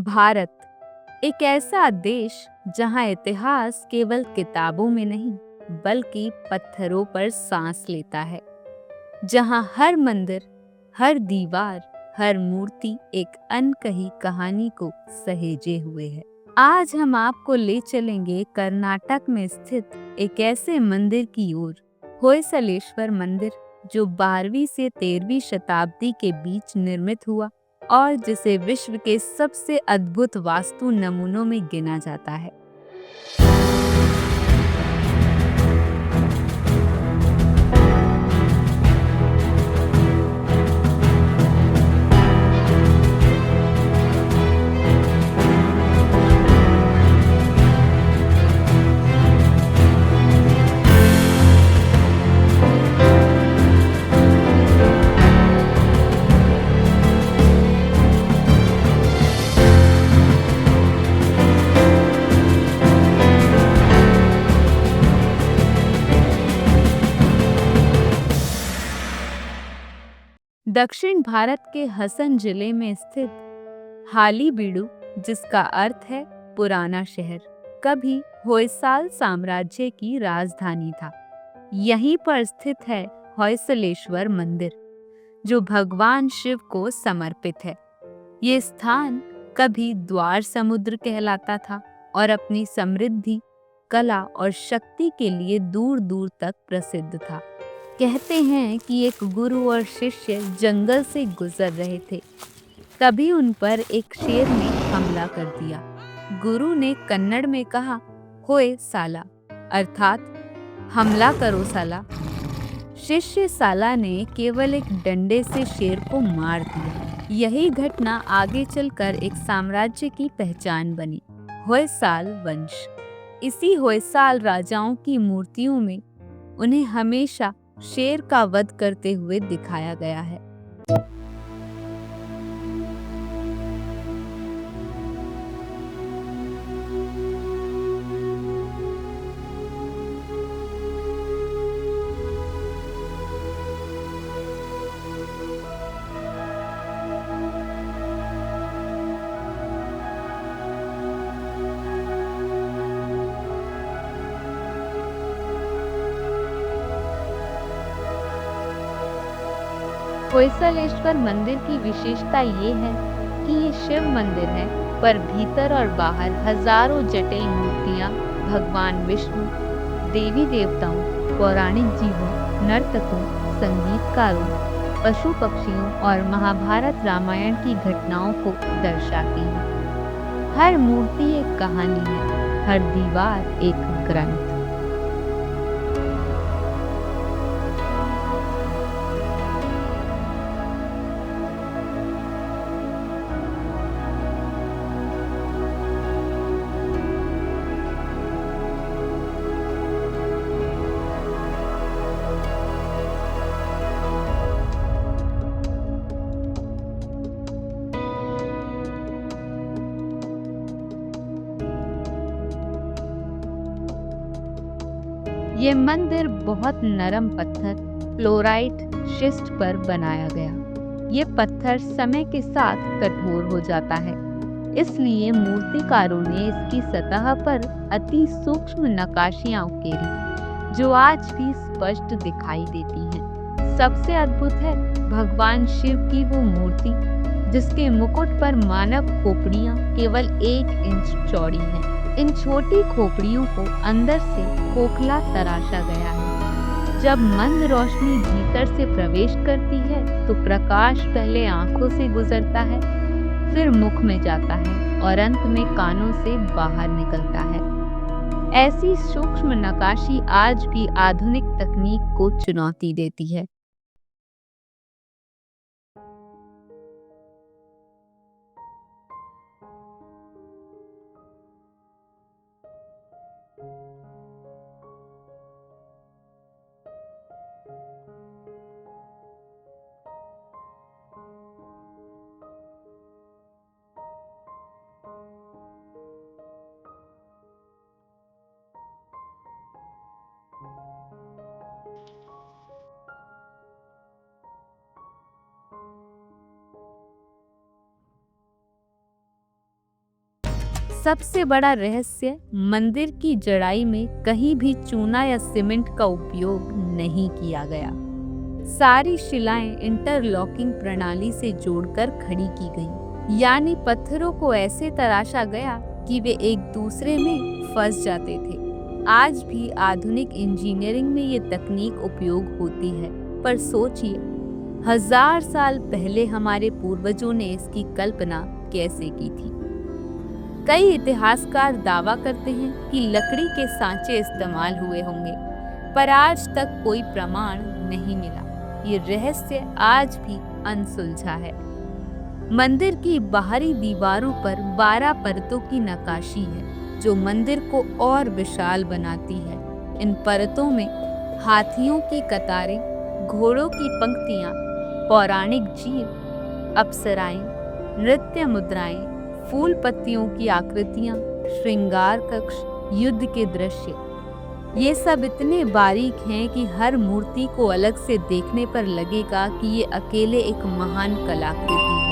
भारत एक ऐसा देश जहां इतिहास केवल किताबों में नहीं बल्कि पत्थरों पर सांस लेता है, जहां हर मंदिर, हर दीवार, हर मूर्ति एक अनकही कहानी को सहेजे हुए है। आज हम आपको ले चलेंगे कर्नाटक में स्थित एक ऐसे मंदिर की ओर, होयसलेश्वर मंदिर, जो 12वीं से 13वीं शताब्दी के बीच निर्मित हुआ और जिसे विश्व के सबसे अद्भुत वास्तु नमूनों में गिना जाता है। दक्षिण भारत के हसन जिले में स्थित हालीबीडु, जिसका अर्थ है पुराना शहर, कभी होयसाल साम्राज्य की राजधानी था। यहीं पर स्थित है होयसलेश्वर मंदिर, जो भगवान शिव को समर्पित है। ये स्थान कभी द्वार समुद्र कहलाता था और अपनी समृद्धि, कला और शक्ति के लिए दूर दूर तक प्रसिद्ध था। कहते हैं कि एक गुरु और शिष्य जंगल से गुजर रहे थे, तभी उन पर एक शेर ने हमला कर दिया। गुरु ने कन्नड़ में कहा, होए साला, अर्थात हमला करो साला। शिष्य साला ने केवल एक डंडे से शेर को मार दिया। यही घटना आगे चलकर एक साम्राज्य की पहचान बनी, होयसाल वंश। इसी होयसाल राजाओं की मूर्तियों में उन्हें हमेशा शेर का वध करते हुए दिखाया गया है। होयसलेश्वर मंदिर की विशेषता ये है कि ये शिव मंदिर है, पर भीतर और बाहर हजारों जटिल मूर्तियां भगवान विष्णु, देवी देवताओं, पौराणिक जीवों, नर्तकों, संगीतकारों, पशु पक्षियों और महाभारत रामायण की घटनाओं को दर्शाती है। हर मूर्ति एक कहानी है, हर दीवार एक ग्रंथ। ये मंदिर बहुत नरम पत्थर, फ्लोराइट शिस्ट पर बनाया गया। ये पत्थर समय के साथ कठोर हो जाता है, इसलिए मूर्तिकारों ने इसकी सतह पर अति सूक्ष्म नक्काशियां उकेरी, जो आज भी स्पष्ट दिखाई देती हैं। सबसे अद्भुत है भगवान शिव की वो मूर्ति, जिसके मुकुट पर मानव खोपड़ियां केवल 1 इंच चौड़ी हैं। इन छोटी खोपड़ियों को अंदर से खोखला तराशा गया है। जब मंद रोशनी भीतर से प्रवेश करती है तो प्रकाश पहले आंखों से गुजरता है, फिर मुख में जाता है और अंत में कानों से बाहर निकलता है। ऐसी सूक्ष्म नक्काशी आज भी आधुनिक तकनीक को चुनौती देती है। सबसे बड़ा रहस्य, मंदिर की जड़ाई में कहीं भी चूना या सीमेंट का उपयोग नहीं किया गया। सारी शिलाएं इंटरलॉकिंग प्रणाली से जोड़कर खड़ी की गईं, यानी पत्थरों को ऐसे तराशा गया कि वे एक दूसरे में फंस जाते थे। आज भी आधुनिक इंजीनियरिंग में ये तकनीक उपयोग होती है, पर सोचिए 1000 साल पहले हमारे पूर्वजों ने इसकी कल्पना कैसे की थी। कई इतिहासकार दावा करते हैं कि लकड़ी के सांचे इस्तेमाल हुए होंगे, पर आज तक कोई प्रमाण नहीं मिला। ये रहस्य आज भी अनसुलझा है। मंदिर की बाहरी दीवारों पर 12 परतों की नक्काशी है, जो मंदिर को और विशाल बनाती है। इन परतों में हाथियों की कतारें, घोड़ों की पंक्तियां, पौराणिक जीव, अप्सराएं, नृत्य मुद्राएं, फूल पत्तियों की आकृतियां, श्रृंगार कक्ष, युद्ध के दृश्य, ये सब इतने बारीक हैं कि हर मूर्ति को अलग से देखने पर लगेगा कि ये अकेले एक महान कलाकृति है।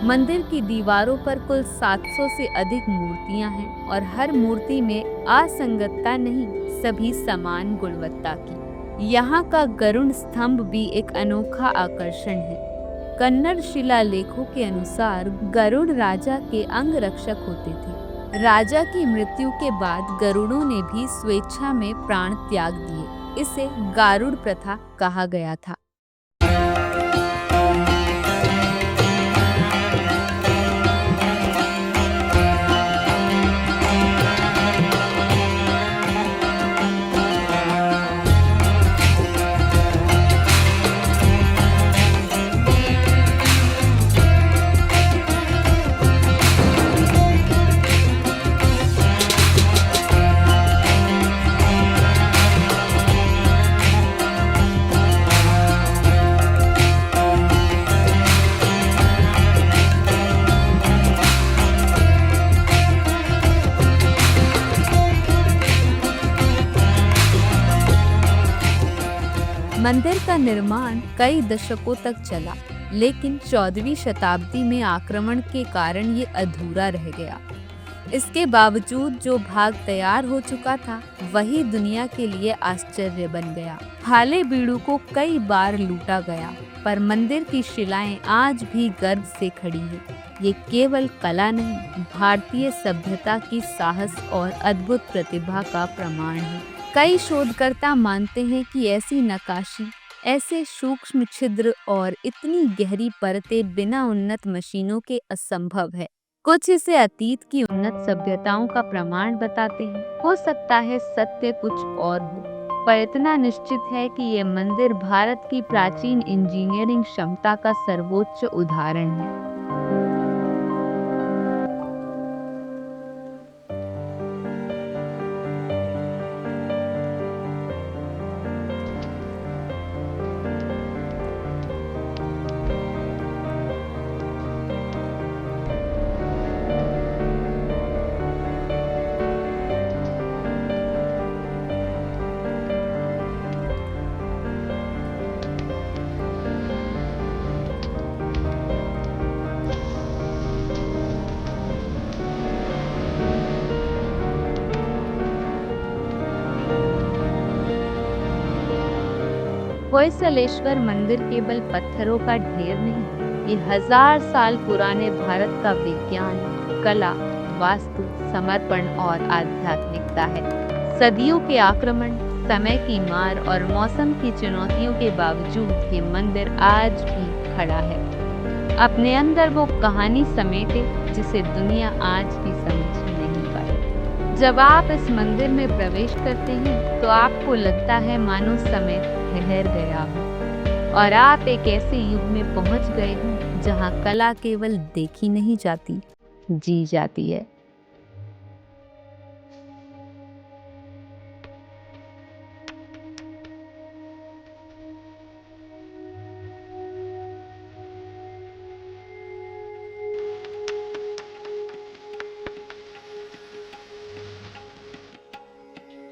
मंदिर की दीवारों पर कुल 700 से अधिक मूर्तियां हैं और हर मूर्ति में असंगतता नहीं, सभी समान गुणवत्ता की। यहाँ का गरुड़ स्तंभ भी एक अनोखा आकर्षण है। कन्नड़ शिलालेखों के अनुसार गरुड़ राजा के अंगरक्षक होते थे। राजा की मृत्यु के बाद गरुड़ों ने भी स्वेच्छा में प्राण त्याग दिए। इसे गारुड़ प्रथा कहा गया था। मंदिर का निर्माण कई दशकों तक चला, लेकिन 14वीं शताब्दी में आक्रमण के कारण ये अधूरा रह गया। इसके बावजूद जो भाग तैयार हो चुका था, वही दुनिया के लिए आश्चर्य बन गया। हालेबीडु को कई बार लूटा गया, पर मंदिर की शिलाएं आज भी गर्व से खड़ी हैं। ये केवल कला नहीं, भारतीय सभ्यता की साहस और अद्भुत प्रतिभा का प्रमाण है। कई शोधकर्ता मानते हैं कि ऐसी नक्काशी, ऐसे सूक्ष्म छिद्र और इतनी गहरी परतें बिना उन्नत मशीनों के असंभव है। कुछ इसे अतीत की उन्नत सभ्यताओं का प्रमाण बताते हैं। हो सकता है सत्य कुछ और हो, पर इतना निश्चित है कि ये मंदिर भारत की प्राचीन इंजीनियरिंग क्षमता का सर्वोच्च उदाहरण है। होयसलेश्वर मंदिर केवल पत्थरों का ढेर नहीं, ये 1000 साल पुराने भारत का विज्ञान, कला, वास्तु, समर्पण और आध्यात्मिकता है। सदियों के आक्रमण, समय की मार और मौसम की चुनौतियों के बावजूद ये मंदिर आज भी खड़ा है। अपने अंदर वो कहानी समेटे जिसे दुनिया आज भी समझ नहीं पाई। जब आप इस मंदिर में प्रवेश करते हैं तो आपको लगता है मानो समय ठहर गया हो और आप एक ऐसे युग में पहुंच गए हो जहां कला केवल देखी नहीं जाती, जी जाती है।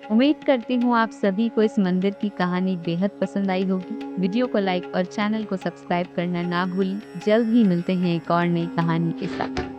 उम्मीद करती हूँ आप सभी को इस मंदिर की कहानी बेहद पसंद आई होगी। वीडियो को लाइक और चैनल को सब्सक्राइब करना ना भूलें। जल्द ही मिलते हैं एक और नई कहानी के साथ।